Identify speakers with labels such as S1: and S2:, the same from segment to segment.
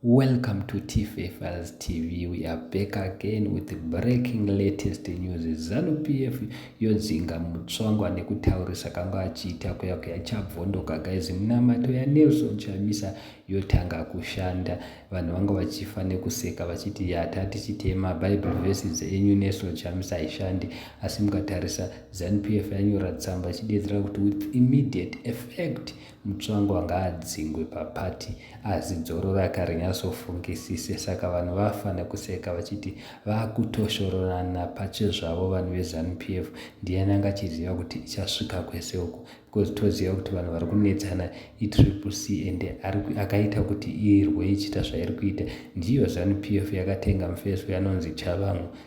S1: Welcome to TFF's TV. We are back again with the breaking latest news. ZANU-PF yodzinga Mutswangwa nekutaurisa kanga achiita kuya Chakabvondoka guys. Munamato yaNelson Chamisa yotanga kushanda. Vanhu vanga vachifa nekuseka vachiti tichitema Bible verses enyu Nelson Chamisa haishandi. Asi mukatarisa ZANU-PF yanyora tsamba ichidedzera kuti with immediate effect Mutswangwa ngaadzingwe papati azidzorora akarinyasofungisise. Saka vanhu vafa nekuseka vachiti vakutoshororana pachezvavo vanhu veZANU-PF. Ndiani angachiziva kuti ichasvika kwese uku, because toziva kuti vanhu vari kunetsana iCCC ende akaita kuti irwe ichita zvairi kuita ndiyo ZANU-PF yakatenga mufeso yanonzi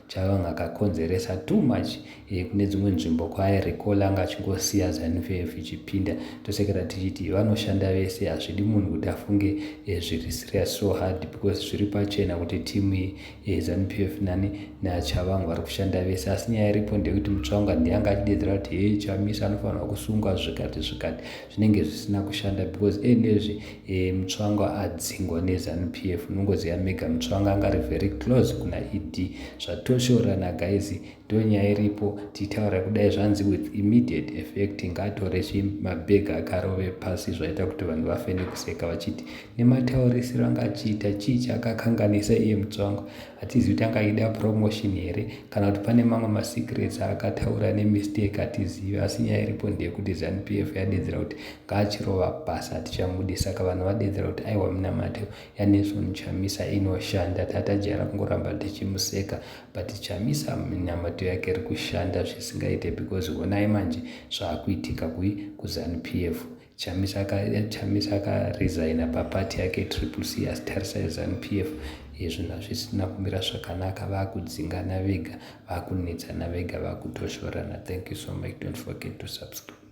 S1: Chavanga akakonzeresa too much kune dzimwe nzvimbo kwaairikola anga achingosiya ZANU-PF ichipinda. Tosekera tichiti vanoshanda vese, hazvidi munhu kuti afunge zviri serious so hard because zviri pachena kuti timu ZANU-PF naChavanga vari kushanda vese. Asi nyaya iripo ndekuti Mutswangwa ndianga achidedzera kuti Chamisa anofanirwa kusungwa zvikati zvinenge zvisina kushanda because nezvi Mutswangwa adzingwa neZANU-PF. Nongoziva mega Mutswangwa anga ari very close kuna ED zvatoshorana guys. Ndonyaya iripo titaura kudai zvanzi with immediate effect ngaatore mabhega akarove pasi zvaita kuti vanhu vafe nekuseka vachiti nemataurisiro anga achiita chii chakakanganisa iye Mutswangwa. Hatizivi kuti angaida promotion here kana kuti pane mamwe masecrets akataura nemistake hatizivi. Asi nyaya iripo ndeyekuti ZANU-PF yadedzera kuti ngaachirova basa hatichamudi. Saka vanhu vadedzera kuti aiwa munamato yaNelson Chamisa inoshanda. Tatajara kungoramba tichimuseka but Chamisa minamato yake iri kushanda zvisingaite because honai manje zvaakuitika kuZANU-PF. Chamisa akaresigna papati yake CCC asitarisa ZANU-PF. Zvinhu hazvisina kumira zvakanaka, vaakudzingana vega, vaakunetsana vega, vaakutoshorana. Thank you so much. Don't forget to subscribe.